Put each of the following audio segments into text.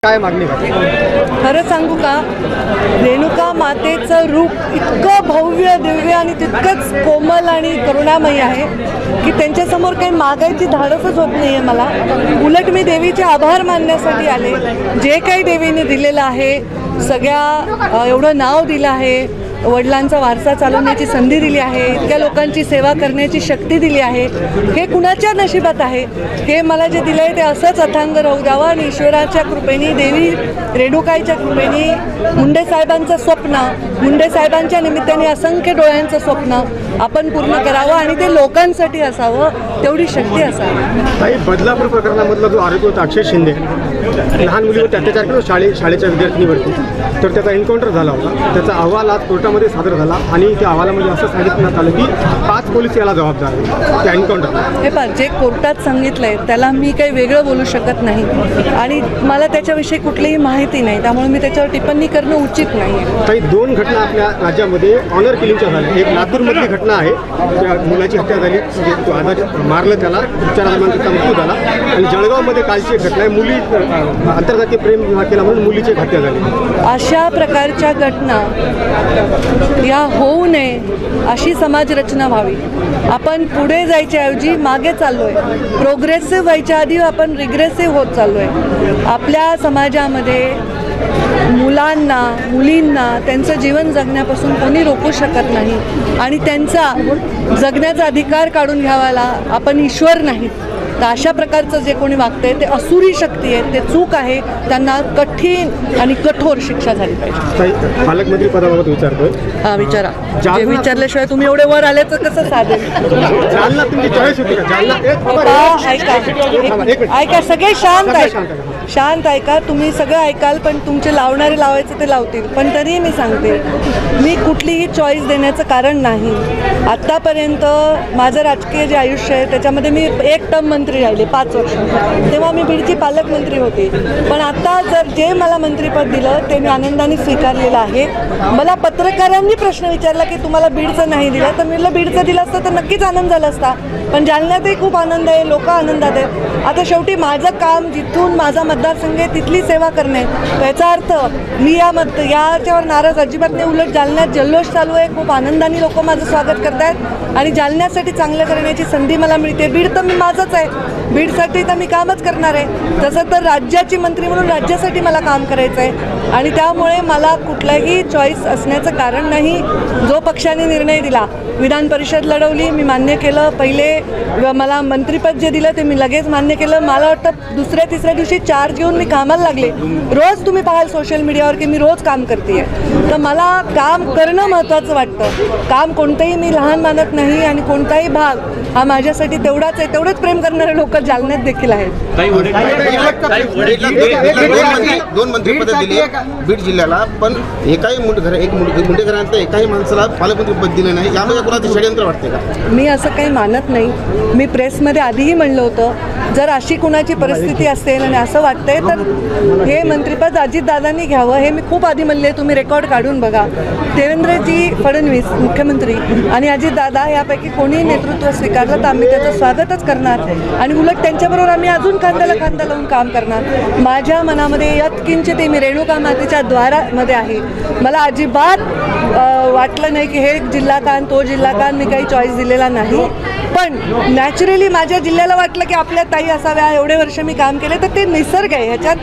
काय मागणी खरं सांगू का, रेणुका मातेचं रूप इतकं भव्य दिव्य आणि तितकंच कोमल आणि करुणामयी आहे की त्यांच्यासमोर काही मागायची धाडसच होत नाही आहे मला. उलट मी देवीचे आभार मानण्यासाठी आले. जे काही देवीने दिलेलं आहे, सगळ्या एवढं नाव दिलं आहे, वडिलांचा वारसा चालवण्याची संधी दिली आहे, इतक्या लोकांची सेवा करण्याची शक्ती दिली आहे, हे कुणाच्या नशिबात आहे? हे मला जे दिलं आहे ते असंच अथांग राहू द्यावं आणि ईश्वराच्या कृपेने, देवी रेणुकाईच्या कृपेने मुंडे साहेबांचं स्वप्न, मुंडे साहेबांच्या निमित्ताने असंख्य डोळ्यांचं स्वप्न आपण पूर्ण करावं आणि ते लोकांसाठी असावं, तेवढी शक्ती असावी. काही बदलापूर प्रकरणामधला जो आरोपी होता अक्षय शिंदे, लहान मुलीवर अत्याचार केला शाळेच्या विद्यार्थिनीवरती, तर त्याचा एन्काउंटर झाला होता. त्याचा अहवाल आज कोर्टामध्ये सादर झाला आणि त्या अहवालामध्ये असं सांगितण्यात आलं की 5 पोलीस याला जबाबदार आहेत त्या एन्काउंटर. हे पहा, जे कोर्टात सांगितलं आहे त्याला मी काही वेगळं बोलू शकत नाही आणि मला त्याच्याविषयी कुठलीही माहिती नाही, त्यामुळे मी त्याच्यावर टिप्पणी करणं उचित नाही. काही 2 घटना आपल्या राज्यामध्ये ऑनर किलिंगच्या झाल्या. एक लातूरमधली घटना आहे, त्या मुलाची हत्या झाली, म्हणजे तो आधार मारलं, त्याला उपचारादरम्यान त्याचा मृत्यू झाला. आणि जळगावमध्ये कालची एक घटना आहे, मुली आंतरजातीय प्रेम विवाह केला म्हणून मुलीची हत्या झाली. अशा प्रकारच्या घटना या होऊ नये अशी समाज रचना व्हावी. आपण पुढे जायच्या ऐवजी मागे चाललोय. प्रोग्रेसिव्ह व्हायच्या आधी आपण रिग्रेसिव्ह होत चाललोय. आपल्या समाजामध्ये मुलांना, मुलींना त्यांचं जीवन जगण्यापासून कोणी रोखू शकत नाही आणि त्यांचा जगण्याचा अधिकार काढून घ्यावाला आपण ईश्वर नाहीत. तर अशा प्रकारचं जे कोणी वागतंय ते असुरी शक्ती आहे, ते चूक आहे. त्यांना कठीण आणि कठोर शिक्षा झाली पाहिजे. पालकमंत्री पदाबाबत विचारतोय. हा, विचारा. जे विचारल्याशिवाय तुम्ही एवढे वर आल्याचं कसं साधेल? जालना तुमची चॉईस होती का? ऐका, सगळे शांत शांत ऐका. तुम्ही सगळं ऐकाल पण तुमचे लावणारे लावायचं ते लावतील. पण तरीही मी सांगते, मी कुठलीही चॉईस देण्याचं कारण नाही. आत्तापर्यंत माझं राजकीय जे आयुष्य आहे त्याच्यामध्ये मी 1 टर्म मंत्री राहिले 5 वर्ष, तेव्हा मी बीडची पालकमंत्री होते. पण आता जर जे मला मंत्रिपद दिलं ते मी आनंदाने स्वीकारलेलं आहे. मला पत्रकारांनी प्रश्न विचारला की तुम्हाला बीडचं नाही दिलं, तर मी म्हटलं बीडचं दिलं असतं तर नक्कीच आनंद झाला असता. पण जालन्यातही खूप आनंद आहे, लोक आनंदात आहेत. आता शेवटी माझं काम जिथून माझा मतदारसंघ आहे तिथली सेवा करणे. याचा अर्थ मी याच्यावर नाराज अजिबात नाही. उलट जालन्यात जल्लोष चालू आहे, खूप आनंदाने लोक माझं स्वागत करत आहेत आणि जालन्यासाठी चांगलं करण्याची संधी मला मिळते. बीड तर मी माझंच आहे, बीडसाठी तर मी कामच करणार आहे. तसं तर राज्याची मंत्री म्हणून राज्यासाठी मला काम करायचं आहे आणि त्यामुळे मला कुठलाही चॉईस असण्याचं कारण नाही. जो पक्षाने निर्णय दिला, विधान परिषद लढवली, मी मान्य केलं. पहिले मला मंत्रिपद जे दिलं ते मी लगेच मान्य केलं. मला वाटतं दुसऱ्या तिसऱ्या दिवशी चार्ज घेऊन मी कामाला लागले. रोज तुम्ही पाहाल सोशल मीडियावर की मी रोज काम करते. तर मला काम करणं महत्त्वाचं वाटतं. काम कोणतंही मी लहान मानत नाही आणि कोणताही भाग हा माझ्यासाठी तेवढाच आहे. तेवढंच प्रेम करणारे लोक जालन्यात देखील आहेत. 2 मंत्रिपद दिली बीड जिल्ह्याला, पण मुंडेकरांच्या एकाही माणसाला पालकमंत्रीपद दिलं नाही. यामध्ये कोणाचं षडयंत्र वाटते का? मी असं काही मानत नाही. मी प्रेसमध्ये आधीही म्हणलं होतं, जर अशी कुणाची परिस्थिती असेल आणि असं वाटतंय तर हे मंत्रिपद अजितदादांनी घ्यावं. हे मी खूप आधी म्हणले, तुम्ही रेकॉर्ड काढून बघा. देवेंद्रजी फडणवीस मुख्यमंत्री आणि अजितदादा यापैकी कोणी नेतृत्व स्वीकारलं तर आम्ही त्याचं स्वागतच करणार आणि उलट त्यांच्याबरोबर आम्ही अजून खांद्याला खांदा लावून काम करणार. माझ्या मनामध्ये यत्किंचित मी रेणुका मातेच्या द्वारामध्ये आहे. मला अजिबात वाटलं नाही की हे जिल्हा कान तो जिल्हा कान, मी काही चॉईस दिलेला नाही. पण नॅचरली माझ्या जिल्ह्याला वाटलं की आपल्या ताई असाव्या. एवढे वर्ष मी काम केले तर ते निसर्ग आहे. ह्याच्यात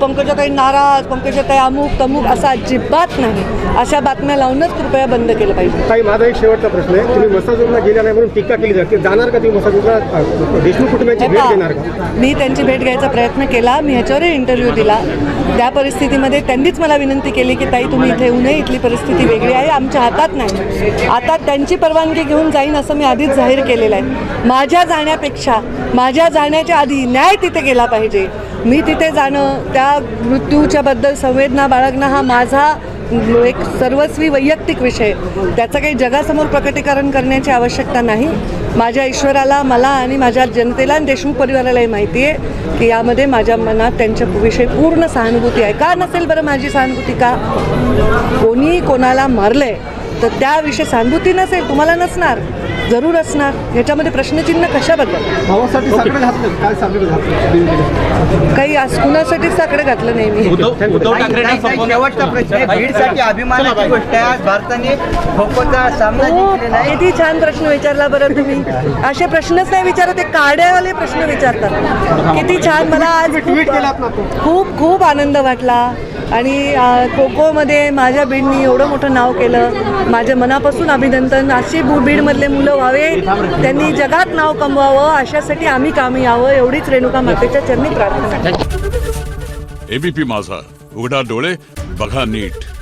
पंकजाताई नाराज, पंकजाताई अमुक तमुक असं अजिबात नाही. अशा बातम्या लावूनच कृपया बंद केलं पाहिजे. ताई, माझा एक शेवटचा प्रश्न आहे. तुम्ही मसाजूरला गेल्या नाही म्हणून टीका केली जाते, जाणार का तुम्ही मसाजूरला? देशमुख कुटुंबाची भेट घेणार का? मी त्यांची भेट घ्यायचा प्रयत्न केला. मी ह्याच्यावरही इंटरव्ह्यू दिला. त्या परिस्थितीमध्ये त्यांनीच मला विनंती केली की ताई तुम्ही इथे येऊ नये, इथली परिस्थिती वेगळी आहे, आमच्या हातात नाही. आता त्यांची परवानगी घेऊन जाईन असं मी आधीच जाहीर केलेलं आहे. माझ्या जाण्यापेक्षा माझ्या जाण्याच्या आधी न्याय तिथे गेला पाहिजे. मी तिथे जाणं, त्या मृत्यूच्या बद्दल संवेदना बाळगणं हा माझा एक सर्वस्वी वैयक्तिक विषय. त्याचं काही जगासमोर प्रकटीकरण करण्याची आवश्यकता नाही. माझ्या ईश्वराला, मला आणि माझ्या जनतेला आणि देशमुख परिवारालाही माहिती आहे की यामध्ये माझ्या मनात त्यांच्याविषयी पूर्ण सहानुभूती आहे. का नसेल बरं माझी सहानुभूती? का कोणी कोणाला मारलंय तर त्याविषयी सहानुभूती नसेल, तुम्हाला नसणार, जरूर असणार. याच्यामध्ये प्रश्नचिन्ह कशाबद्दल? भावासाठी साकडं घातलं, काय साकडं घातलं? काही आज कुणासाठीच साकडं घातलं नाही मी. उद्धव ठाकरेंना शेवटचा प्रश्न आहे. बीडसाठी अभिमानाची गोष्ट आहे. आज भारताने खो-खोचा सामना जिंकलेला आहे. किती छान प्रश्न विचारला बरं तुम्ही. असे प्रश्नच नाही विचारत, ते काड्यावाले प्रश्न विचारतात. किती छान. मला आज ट्विट केलात ना तो. खूप खूप आनंद वाटला. आणि खो खोमध्ये माझ्या बीडनी एवढं मोठं नाव केलं. माझ्या मनापासून अभिनंदन. अशी बीडमधले मुलं व्हावे, त्यांनी जगात नाव कमवावं, अशासाठी आम्ही कामी यावं, एवढीच रेणुका मातेच्या चरणी प्रार्थना. एबीपी माझा, उघडा डोळे बघा नीट.